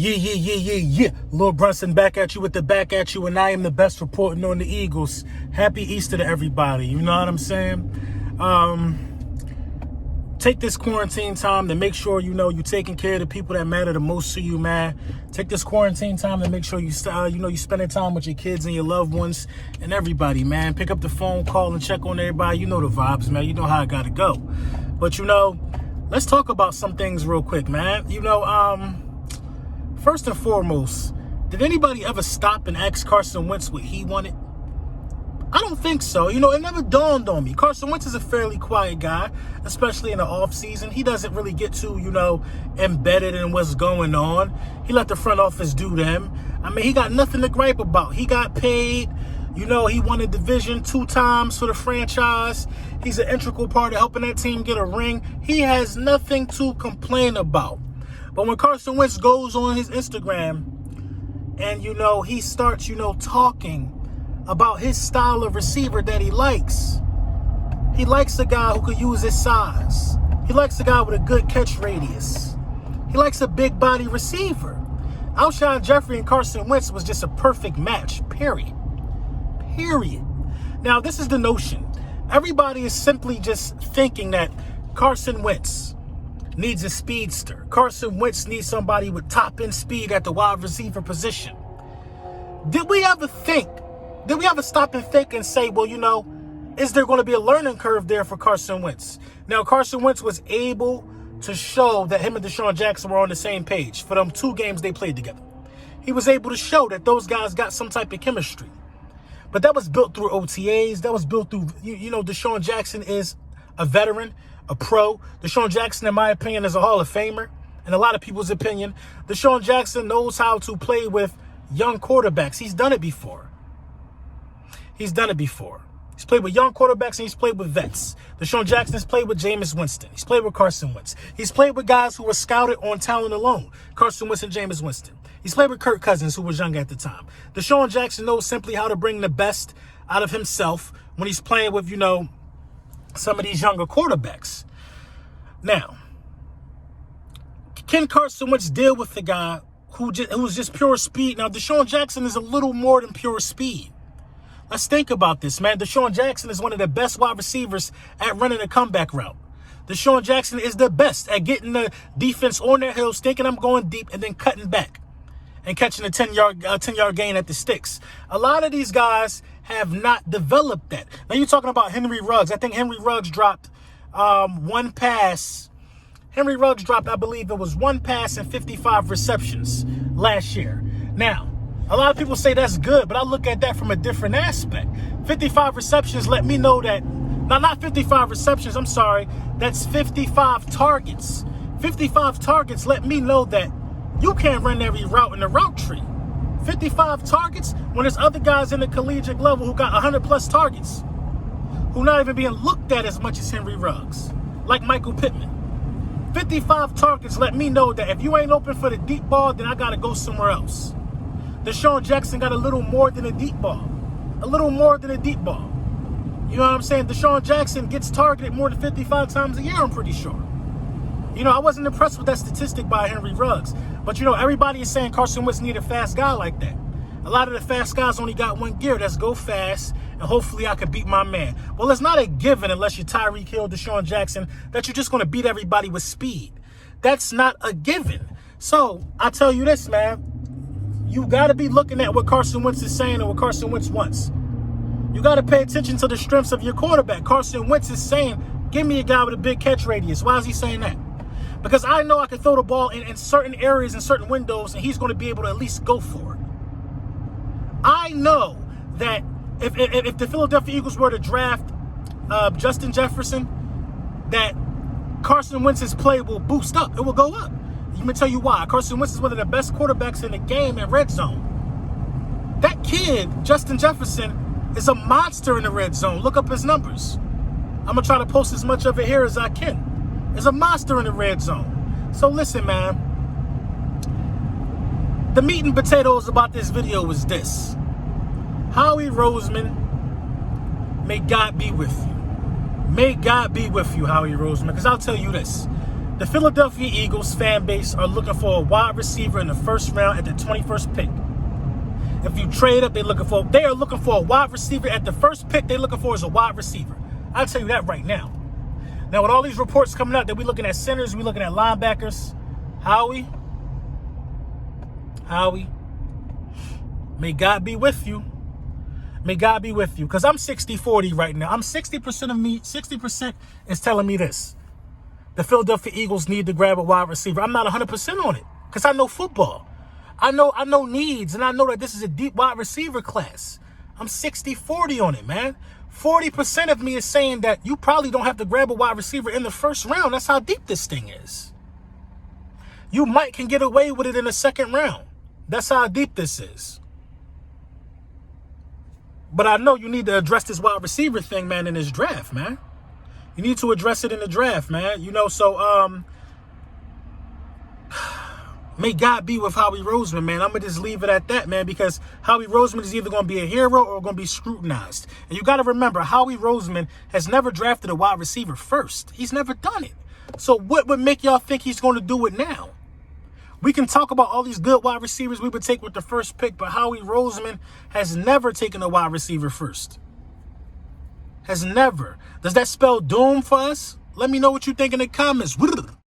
Yeah. Lil Brunson back at you with the back at you, and I am the best reporting on the Eagles. Happy Easter to everybody. You know what I'm saying? Take this quarantine time to make sure you're taking care of the people that matter the most to you, man. Take this quarantine time to make sure you spending time with your kids and your loved ones and everybody, man. Pick up the phone, call, and check on everybody. You know the vibes, man. You know how I gotta go. But let's talk about some things real quick, man. First and foremost, did anybody ever stop and ask Carson Wentz what he wanted? I don't think so. It never dawned on me. Carson Wentz is a fairly quiet guy, especially in the offseason. He doesn't really get too, embedded in what's going on. He let the front office do them. I mean, he got nothing to gripe about. He got paid. He won a division 2 times for the franchise. He's an integral part of helping that team get a ring. He has nothing to complain about. But when Carson Wentz goes on his Instagram and, he starts, talking about his style of receiver that he likes. He likes a guy who could use his size. He likes a guy with a good catch radius. He likes a big body receiver. Alshon Jeffrey and Carson Wentz was just a perfect match, period. Now, this is the notion. Everybody is simply just thinking that Carson Wentz needs a speedster. Carson Wentz needs somebody with top-end speed at the wide receiver position. Did we ever stop and think and say, well, is there going to be a learning curve there for Carson Wentz? Now, Carson Wentz was able to show that him and Deshaun Jackson were on the same page for them 2 games they played together. He was able to show that those guys got some type of chemistry. But that was built through OTAs. That was built through, Deshaun Jackson is a veteran, a pro. Deshaun Jackson, in my opinion, is a Hall of Famer. In a lot of people's opinion, Deshaun Jackson knows how to play with young quarterbacks. He's done it before. He's played with young quarterbacks and he's played with vets. Deshaun Jackson has played with Jameis Winston. He's played with Carson Wentz. He's played with guys who were scouted on talent alone. Carson Wentz and Jameis Winston. He's played with Kirk Cousins, who was young at the time. Deshaun Jackson knows simply how to bring the best out of himself when he's playing with, some of these younger quarterbacks. Now, can Carson Wentz deal with the guy who's just pure speed? Now, Deshaun Jackson is a little more than pure speed. Let's think about this, man. Deshaun Jackson is one of the best wide receivers at running a comeback route. Deshaun Jackson is the best at getting the defense on their heels, thinking I'm going deep, and then cutting back and catching a 10-yard gain at the sticks. A lot of these guys have not developed that. Now, you're talking about Henry Ruggs. I think Henry Ruggs dropped one pass. Henry Ruggs dropped, I believe it was 1 pass and 55 receptions last year. Now, a lot of people say that's good, but I look at that from a different aspect. 55 receptions let me know that, not 55 receptions, I'm sorry, that's 55 targets. 55 targets let me know that you can't run every route in the route tree. 55 targets when there's other guys in the collegiate level who got 100+ targets, who not even being looked at as much as Henry Ruggs, like Michael Pittman. 55 targets let me know that if you ain't open for the deep ball, then I got to go somewhere else. Deshaun Jackson got a little more than a deep ball. You know what I'm saying? Deshaun Jackson gets targeted more than 55 times a year, I'm pretty sure. I wasn't impressed with that statistic by Henry Ruggs. But, everybody is saying Carson Wentz need a fast guy like that. A lot of the fast guys only got one gear. That's go fast, and hopefully I can beat my man. Well, it's not a given unless you're Tyreek Hill, Deshaun Jackson, that you're just going to beat everybody with speed. That's not a given. So, I tell you this, man. You got to be looking at what Carson Wentz is saying and what Carson Wentz wants. You got to pay attention to the strengths of your quarterback. Carson Wentz is saying, give me a guy with a big catch radius. Why is he saying that? Because I know I can throw the ball in certain areas and certain windows, and he's going to be able to at least go for it. I know that if the Philadelphia Eagles were to draft Justin Jefferson, that Carson Wentz's play will boost up. It will go up. Let me tell you why. Carson Wentz is one of the best quarterbacks in the game in red zone. That kid, Justin Jefferson, is a monster in the red zone. Look up his numbers. I'm going to try to post as much of it here as I can. Is a monster in the red zone. So listen, man. The meat and potatoes about this video is this. Howie Roseman, may God be with you. May God be with you, Howie Roseman. Because I'll tell you this. The Philadelphia Eagles fan base are looking for a wide receiver in the first round at the 21st pick. If you trade up, they are looking for a wide receiver at the first pick. They're looking for is a wide receiver. I'll tell you that right now. Now, with all these reports coming out that we're looking at centers, we're looking at linebackers, Howie, may God be with you. May God be with you. Because I'm 60-40 right now. 60% is telling me this. The Philadelphia Eagles need to grab a wide receiver. I'm not 100% on it because I know football. I know needs, and I know that this is a deep wide receiver class. I'm 60-40 on it, man. 40% of me is saying that you probably don't have to grab a wide receiver in the first round. That's how deep this thing is. You can get away with it in the second round. That's how deep this is. But I know you need to address this wide receiver thing, man, in this draft, man. You need to address it in the draft, man. So may God be with Howie Roseman, man. I'm going to just leave it at that, man, because Howie Roseman is either going to be a hero or going to be scrutinized. And you got to remember, Howie Roseman has never drafted a wide receiver first. He's never done it. So what would make y'all think he's going to do it now? We can talk about all these good wide receivers we would take with the first pick, but Howie Roseman has never taken a wide receiver first. Has never. Does that spell doom for us? Let me know what you think in the comments.